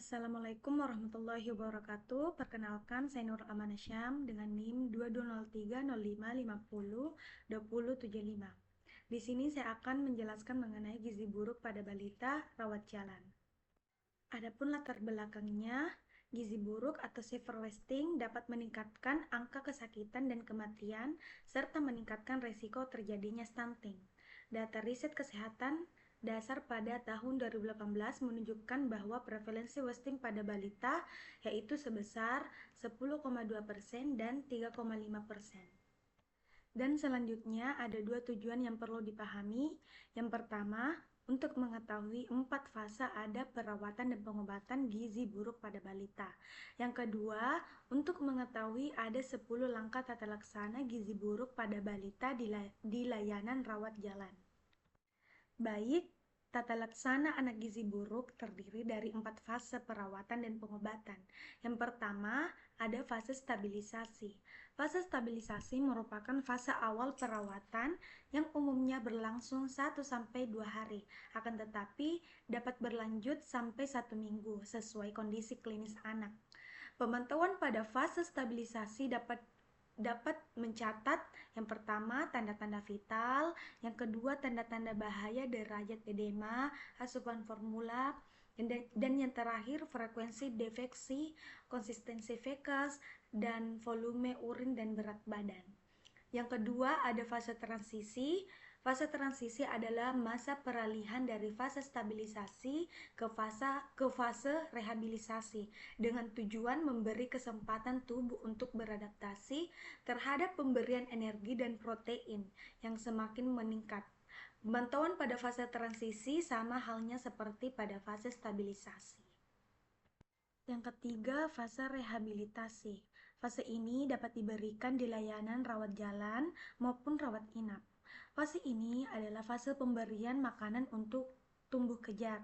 Assalamualaikum warahmatullahi wabarakatuh. Perkenalkan, saya Nur Amanah Syam dengan NIM 220305502075. Di sini saya akan menjelaskan mengenai gizi buruk pada balita rawat jalan. Adapun latar belakangnya, gizi buruk atau severe wasting dapat meningkatkan angka kesakitan dan kematian serta meningkatkan resiko terjadinya stunting. Data riset kesehatan dasar pada tahun 2018 menunjukkan bahwa prevalensi wasting pada balita yaitu sebesar 10,2% dan 3,5%. Dan selanjutnya ada dua tujuan yang perlu dipahami. Yang pertama, untuk mengetahui 4 fase ada perawatan dan pengobatan gizi buruk pada balita. Yang kedua, untuk mengetahui ada 10 langkah tata laksana gizi buruk pada balita di layanan rawat jalan. Baik, tata laksana anak gizi buruk terdiri dari 4 fase perawatan dan pengobatan. Yang pertama, ada fase stabilisasi. Fase stabilisasi merupakan fase awal perawatan yang umumnya berlangsung 1-2 hari, akan tetapi dapat berlanjut sampai 1 minggu sesuai kondisi klinis anak. Pemantauan pada fase stabilisasi dapat mencatat yang pertama tanda-tanda vital, yang kedua tanda-tanda bahaya derajat edema, asupan formula, dan yang terakhir frekuensi defeksi, konsistensi fekas, dan volume urin dan berat badan. Yang kedua ada fase transisi. Fase transisi adalah masa peralihan dari fase stabilisasi ke fase rehabilitasi dengan tujuan memberi kesempatan tubuh untuk beradaptasi terhadap pemberian energi dan protein yang semakin meningkat. Pemantauan pada fase transisi sama halnya seperti pada fase stabilisasi. Yang ketiga, fase rehabilitasi. Fase ini dapat diberikan di layanan rawat jalan maupun rawat inap. Fase ini adalah fase pemberian makanan untuk tumbuh kejar.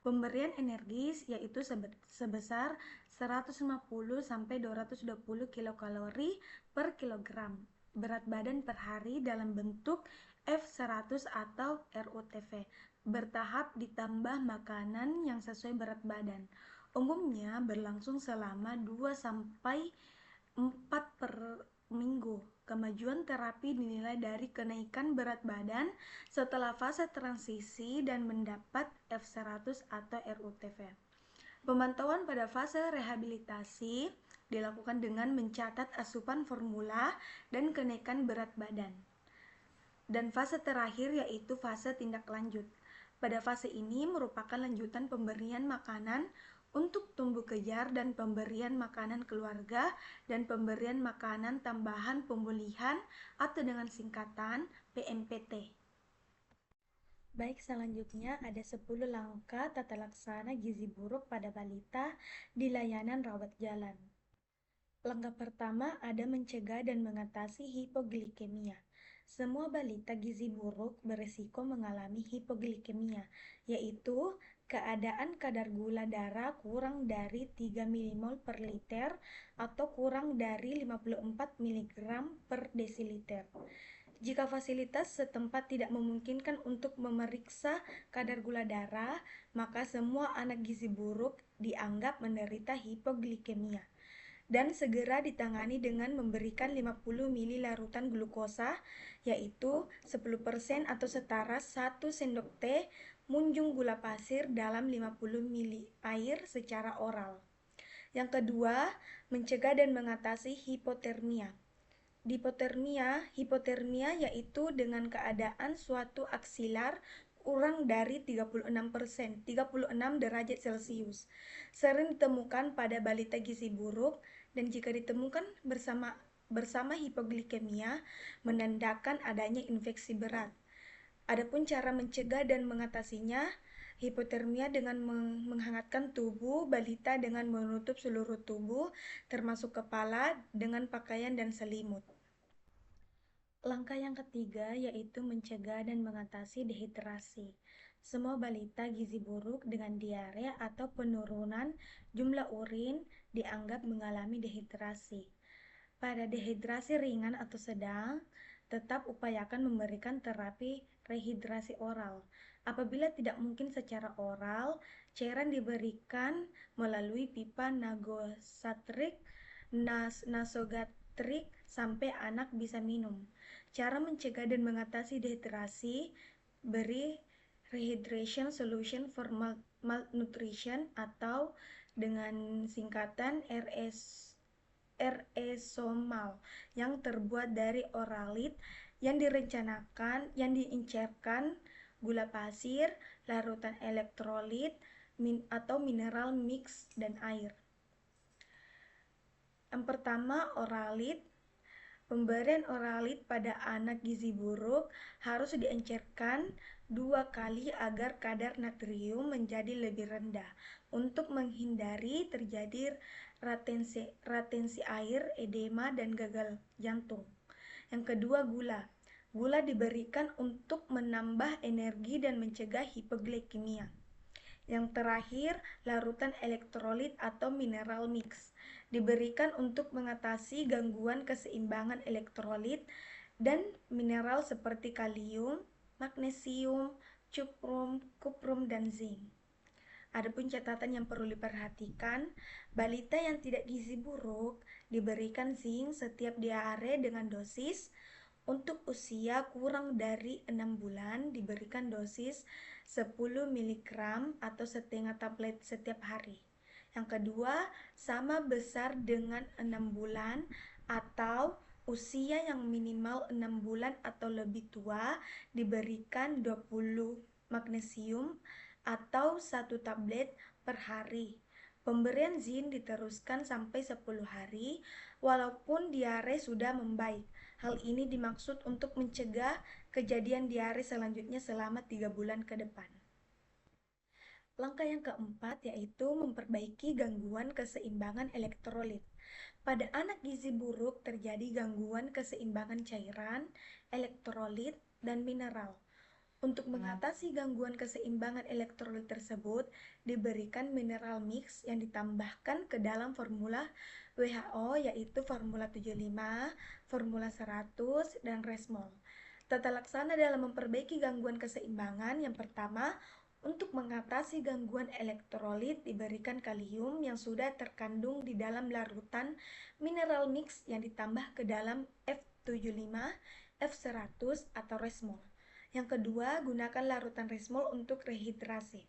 Pemberian energis yaitu sebesar 150-220 kilokalori per kilogram berat badan per hari dalam bentuk F100 atau RUTV bertahap ditambah makanan yang sesuai berat badan. Umumnya berlangsung selama 2-4 per minggu. Kemajuan terapi dinilai dari kenaikan berat badan setelah fase transisi dan mendapat F100 atau RUTV. Pemantauan pada fase rehabilitasi dilakukan dengan mencatat asupan formula dan kenaikan berat badan. Dan fase terakhir yaitu fase tindak lanjut. Pada fase ini merupakan lanjutan pemberian makanan untuk tumbuh kejar dan pemberian makanan keluarga dan pemberian makanan tambahan pemulihan atau dengan singkatan PMPT. Baik, selanjutnya ada 10 langkah tata laksana gizi buruk pada balita di layanan rawat jalan. Langkah pertama ada mencegah dan mengatasi hipoglikemia. Semua balita gizi buruk beresiko mengalami hipoglikemia, yaitu keadaan kadar gula darah kurang dari 3 mmol per liter atau kurang dari 54 mg per desiliter. Jika fasilitas setempat tidak memungkinkan untuk memeriksa kadar gula darah, maka semua anak gizi buruk dianggap menderita hipoglikemia dan segera ditangani dengan memberikan 50 ml larutan glukosa yaitu 10% atau setara 1 sendok teh munjung gula pasir dalam 50 ml air secara oral. Yang kedua, mencegah dan mengatasi hipotermia. Hipotermia yaitu dengan keadaan suatu aksilar kurang dari 36 derajat Celcius. Sering ditemukan pada balita gizi buruk dan jika ditemukan bersama hipoglikemia menandakan adanya infeksi berat. Adapun cara mencegah dan mengatasinya, hipotermia dengan menghangatkan tubuh balita dengan menutup seluruh tubuh termasuk kepala dengan pakaian dan selimut. Langkah yang ketiga yaitu mencegah dan mengatasi dehidrasi. Semua balita gizi buruk dengan diare atau penurunan jumlah urin dianggap mengalami dehidrasi. Pada dehidrasi ringan atau sedang, tetap upayakan memberikan terapi rehidrasi oral. Apabila tidak mungkin secara oral, Cairan diberikan melalui pipa nasogastrik sampai anak bisa minum. Cara mencegah dan mengatasi dehidrasi, beri rehydration solution for malnutrition atau dengan singkatan Resomal yang terbuat dari oralit yang diincerkan gula pasir, larutan elektrolit, atau mineral mix dan air. Yang pertama, oralit. Pemberian oralit pada anak gizi buruk harus diencerkan 2 kali agar kadar natrium menjadi lebih rendah untuk menghindari terjadi retensi air, edema, dan gagal jantung. Yang kedua, gula. Gula diberikan untuk menambah energi dan mencegah hipoglikemia. Yang terakhir, larutan elektrolit atau mineral mix diberikan untuk mengatasi gangguan keseimbangan elektrolit dan mineral seperti kalium, magnesium, kuprum, dan zinc. Adapun catatan yang perlu diperhatikan, balita yang tidak gizi buruk diberikan zinc setiap diare dengan dosis. Untuk usia kurang dari 6 bulan diberikan dosis 10 mg atau setengah tablet setiap hari. Yang kedua, sama besar dengan 6 bulan atau usia yang minimal 6 bulan atau lebih tua diberikan 20 magnesium atau 1 tablet per hari. Pemberian zinc diteruskan sampai 10 hari walaupun diare sudah membaik. Hal ini dimaksud untuk mencegah kejadian diare selanjutnya selama 3 bulan ke depan. Langkah yang keempat yaitu memperbaiki gangguan keseimbangan elektrolit. Pada anak gizi buruk terjadi gangguan keseimbangan cairan, elektrolit, dan mineral. Untuk mengatasi gangguan keseimbangan elektrolit tersebut, diberikan mineral mix yang ditambahkan ke dalam formula WHO yaitu formula 75, formula 100, dan resmol. Tata laksana dalam memperbaiki gangguan keseimbangan, yang pertama, untuk mengatasi gangguan elektrolit diberikan kalium yang sudah terkandung di dalam larutan mineral mix yang ditambah ke dalam F75, F100, atau resmol. Yang kedua, gunakan larutan resmol untuk rehidrasi.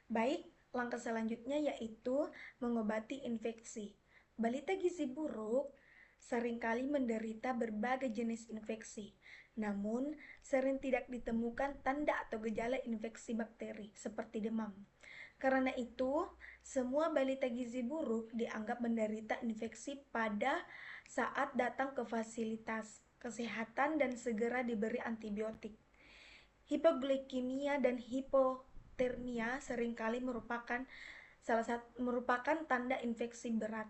Baik, langkah selanjutnya yaitu mengobati infeksi. Balita gizi buruk seringkali menderita berbagai jenis infeksi, namun sering tidak ditemukan tanda atau gejala infeksi bakteri seperti demam. Karena itu, semua balita gizi buruk dianggap menderita infeksi pada saat datang ke fasilitas kesehatan dan segera diberi antibiotik. Hipoglikemia dan hipotermia seringkali merupakan tanda infeksi berat.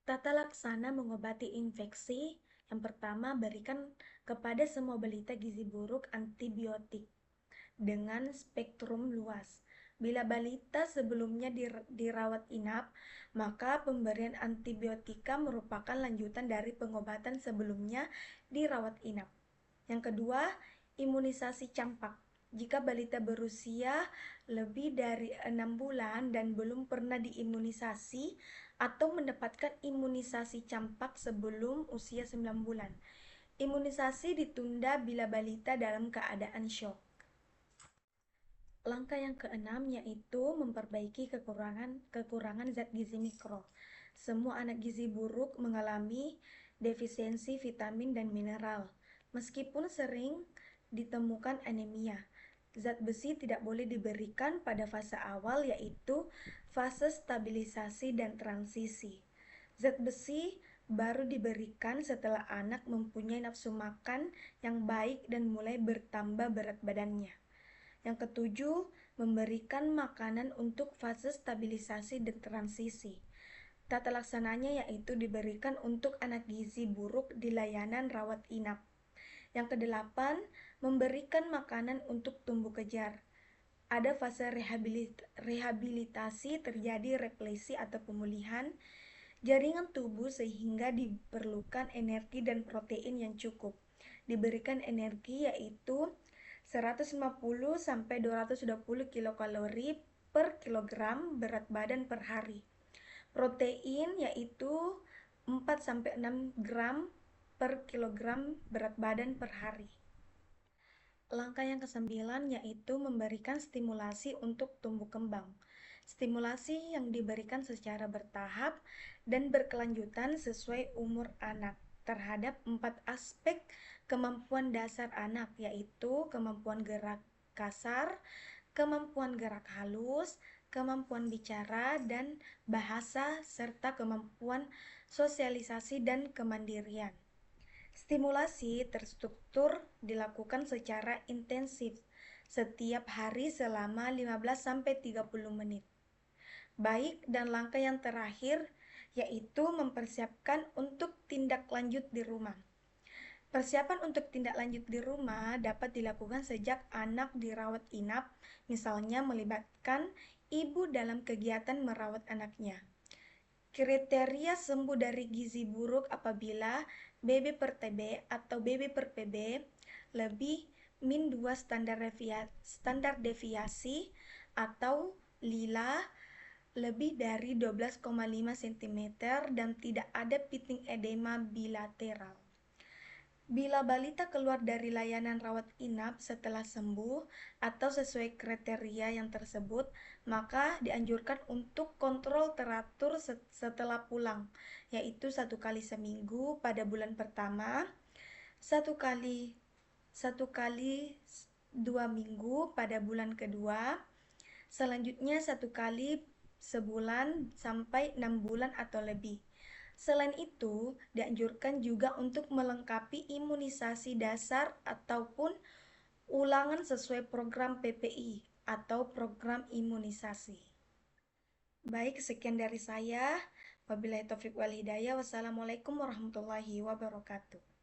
Tata laksana mengobati infeksi. Yang pertama, berikan kepada semua balita gizi buruk antibiotik dengan spektrum luas. Bila balita sebelumnya dirawat inap, maka pemberian antibiotika merupakan lanjutan dari pengobatan sebelumnya dirawat inap. Yang kedua, imunisasi campak. Jika balita berusia lebih dari 6 bulan dan belum pernah diimunisasi atau mendapatkan imunisasi campak sebelum usia 9 bulan, imunisasi ditunda bila balita dalam keadaan syok. Langkah yang keenam yaitu memperbaiki kekurangan zat gizi mikro. Semua anak gizi buruk mengalami defisiensi vitamin dan mineral. Meskipun sering ditemukan anemia, zat besi tidak boleh diberikan pada fase awal yaitu fase stabilisasi dan transisi. Zat besi baru diberikan setelah anak mempunyai nafsu makan yang baik dan mulai bertambah berat badannya. Yang ketujuh, memberikan makanan untuk fase stabilisasi dan transisi. Tata laksananya yaitu diberikan untuk anak gizi buruk di layanan rawat inap. Yang kedelapan, memberikan makanan untuk tumbuh kejar. Ada fase rehabilitasi terjadi replesi atau pemulihan jaringan tubuh sehingga diperlukan energi dan protein yang cukup. Diberikan energi yaitu 150 sampai 220 kilokalori per kilogram berat badan per hari. Protein yaitu 4 sampai 6 gram per kilogram berat badan per hari. Langkah yang kesembilan yaitu memberikan stimulasi untuk tumbuh kembang. Stimulasi yang diberikan secara bertahap dan berkelanjutan sesuai umur anak terhadap 4 aspek kemampuan dasar anak, yaitu kemampuan gerak kasar, kemampuan gerak halus, kemampuan bicara dan bahasa, serta kemampuan sosialisasi dan kemandirian. Stimulasi terstruktur dilakukan secara intensif setiap hari selama 15-30 menit. Baik, dan langkah yang terakhir yaitu mempersiapkan untuk tindak lanjut di rumah. Persiapan untuk tindak lanjut di rumah dapat dilakukan sejak anak dirawat inap, misalnya melibatkan ibu dalam kegiatan merawat anaknya. Kriteria sembuh dari gizi buruk apabila BB per TB atau BB per PB lebih min 2 standar deviasi atau lila lebih dari 12,5 cm dan tidak ada piting edema bilateral. Bila balita keluar dari layanan rawat inap setelah sembuh atau sesuai kriteria yang tersebut, maka dianjurkan untuk kontrol teratur setelah pulang, yaitu 1 kali seminggu pada bulan pertama, 1 kali 2 minggu pada bulan kedua, selanjutnya 1 kali sebulan sampai 6 bulan atau lebih. Selain itu, dianjurkan juga untuk melengkapi imunisasi dasar ataupun ulangan sesuai program PPI atau program imunisasi. Baik, sekian dari saya. Wabillahi taufiq wal hidayah. Wassalamualaikum warahmatullahi wabarakatuh.